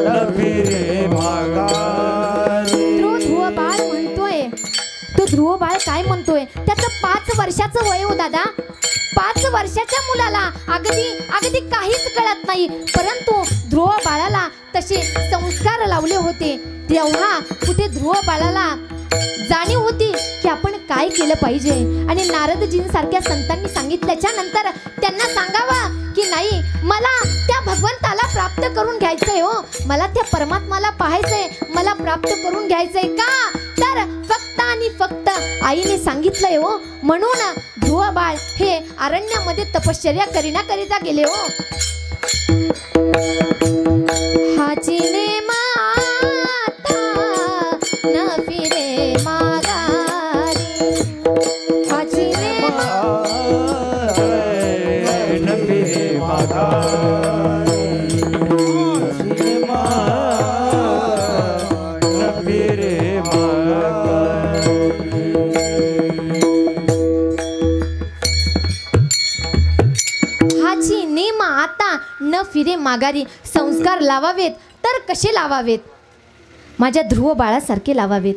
न फिरे माघारी. ध्रुव बाळ म्हणतोय, तो ध्रुव बाळ काय म्हणतोय? त्याचं 5 वर्षाचं वय हो दादा. 5 वर्षाच्या मुलाला अगदी काहीच कळत नाही, परंतु ध्रुव बाळाला तसे संस्कार लावले होते. तेव्हा कुठे ध्रुव बाळाला जाणीव होती की आपण काय केलं पाहिजे. आणि नारदजींसारख्या संतांनी सांगितल्याच्या नंतर त्यांना सांगावा की नाही, मला त्या भगवंताला प्राप्त करून घ्यायचंय हो, मला त्या परमात्माला पाहायचंय, मला प्राप्त करून घ्यायचंय. का तर फक्त आणि फक्त आईने सांगितलंय हो. म्हणून ध्रुव बाळ हे अरण्यामध्ये तपश्चर्या करण्याकरिता गेले हो. हाची नेम आता न फिरे माघारी, हाची नेम न फिरे माघारी, हाची नेम न फिरे माघारी. हाची नेम आता न फिरे माघारी. संस्कार लावावेत तर कसे लावावेत? माझ्या ध्रुव बाळासारखे लावावेत.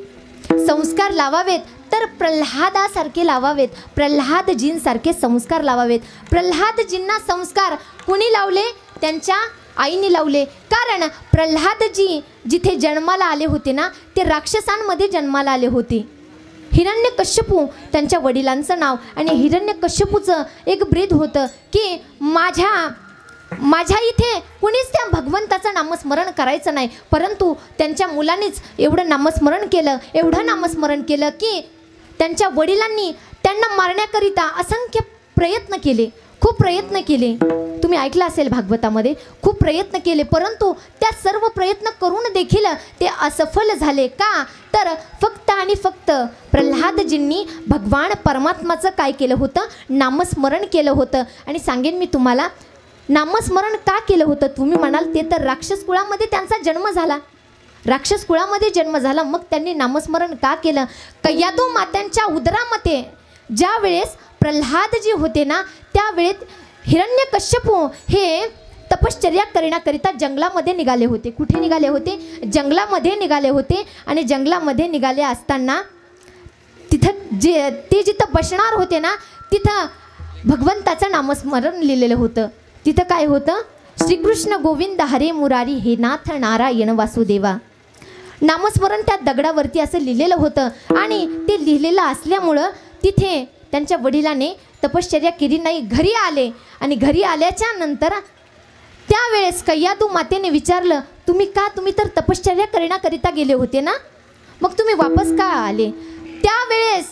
संस्कार लावावेत तर प्रल्हादासारखे लावावेत. प्रल्हादजींसारखे संस्कार लावावेत. प्रल्हादजींना संस्कार कुणी लावले? त्यांच्या आईने लावले. कारण प्रल्हादजी जिथे जन्माला आले होते ना, ते राक्षसांमध्ये जन्माला आले होते. हिरण्यकश्यपू त्यांच्या वडिलांचं नाव. आणि हिरण्यकश्यपूचं एक ब्रीद होतं की माझ्या इथे कुणीच त्या भगवंताचं नामस्मरण करायचं नाही, परंतु त्यांच्या मुलांनीच एवढं नामस्मरण केलं की त्यांच्या वडिलांनी त्यांना मारण्याकरिता असंख्य प्रयत्न केले, खूप प्रयत्न केले. तुम्ही ऐकलं असेल भागवतामध्ये, खूप प्रयत्न केले, परंतु त्या सर्व प्रयत्न करून देखील ते असफल झाले. का तर फक्त आणि फक्त प्रल्हादजींनी भगवान परमात्माचं काय केलं होतं? नामस्मरण केलं होतं. आणि सांगेन मी तुम्हाला, नामस्मरण का केलं होतं? तुम्ही म्हणाल ते तर राक्षस कुळामध्ये त्यांचा जन्म झाला, राक्षस कुळामध्ये जन्म झाला, मग त्यांनी नामस्मरण का केलं? कैयादू मात्यांच्या उदरामध्ये ज्या वेळेस प्रल्हादजी होते ना, त्यावेळेस हिरण्यकश्यपू हे तपश्चर्या करण्याकरिता जंगलामध्ये निघाले होते. कुठे निघाले होते? जंगलामध्ये निघाले होते. आणि जंगलामध्ये निघाले असताना तिथं ते जिथं बसणार होते ना, तिथं भगवंताचं नामस्मरण लिहिलेलं होतं. तिथं काय होतं? श्रीकृष्ण गोविंद हरे मुरारी हे नाथ नारायण वासुदेवा. नामस्मरण त्या दगडावरती असं लिहिलेलं होतं. आणि ते लिहिलेलं असल्यामुळं तिथे त्यांच्या वडिलांनी तपश्चर्या केली नाही. घरी आले आणि घरी आल्याच्या नंतर त्यावेळेस कैयादू मातेने विचारलं, तुम्ही तर तपश्चर्या करण्याकरिता गेले होते ना, मग तुम्ही वापस का आले? त्यावेळेस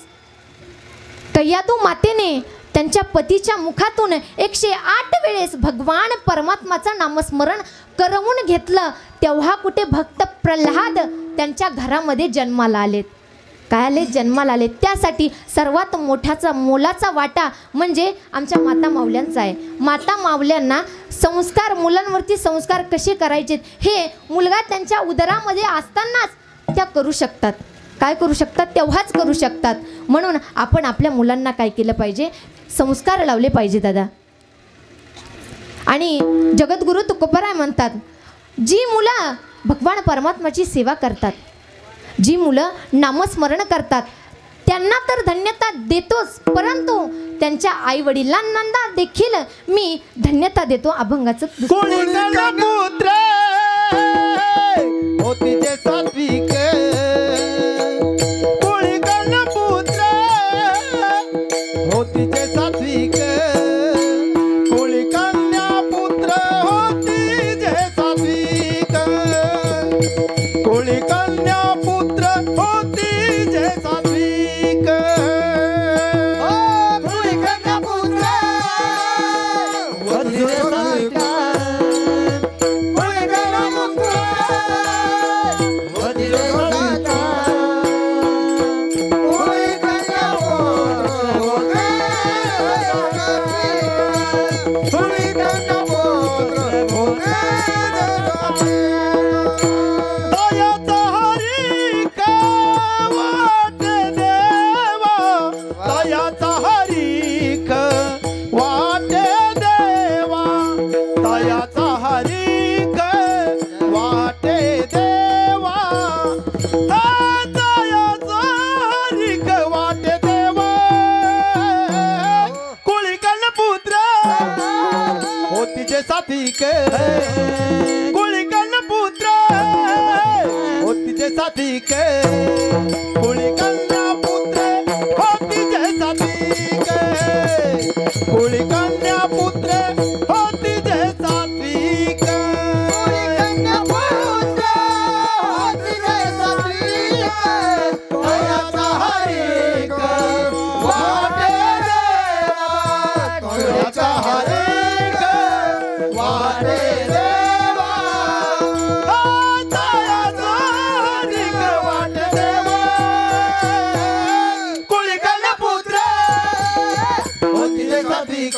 कैयादू मातेने त्यांच्या पतीच्या मुखातून 108 वेळेस भगवान परमात्माचं नामस्मरण करवून घेतलं. तेव्हा कुठे भक्त प्रल्हाद त्यांच्या घरामध्ये जन्माला आलेत. काय आले? जन्माला आले. त्यासाठी सर्वात मोलाचा वाटा म्हणजे आमच्या माता माऊल्यांचा आहे. माता माऊल्यांना संस्कार, मुलांवरती संस्कार कसे करायचे हे मुलगा त्यांच्या उदरामध्ये असतानाच त्या करू शकतात. काय करू शकतात? तेव्हाच करू शकतात. म्हणून आपण आपल्या मुलांना काय केलं पाहिजे? संस्कार लावले पाहिजे दादा. आणि जगद्गुरु तुकोबाराय म्हणतात, जी मुलं भगवान परमात्माची सेवा करतात, जी मुलं नामस्मरण करतात, त्यांना तर धन्यता देतोच, परंतु त्यांच्या आई वडिलांना देखील मी धन्यता देतो. अभंगाचं पुत्र होती जे सात्विक, पुत्र होती जे सात्विक, कोळी कन्या पुत्र होती जे सात्विक, कोळी कन्या पुत्र होती जे सात्विक. कोळी कन्या पुत्र होती जे सात्विक, कोळी कन्या पुत्र होती जे सात्विक, कोळी कन्या पुत्र होती कोळी कन्या पुत्र होती दयाचा हरी वाटे देवा, दयाचा हरी वाटे देवा, दयाचा हरी वाटे देवा, दयाचा हरी वाटे देवा. कोळी कन्या पुत्र होती जे सात्विक, कोळी कन्या पुत्र होती जे सात्विक, कोळी कन्या पुत्र होती जे सात्विक, कोळी कन्या पुत्र होती जे सात्विक, कोळी कन्या पुत्र होती जे सात्विक, दयाचा हरी वाटे देवा, दयाचा हरी वाटे देवा, दयाचा हरी वाटे देवा. कोळी कन्या पुत्र होती जे सात्विक,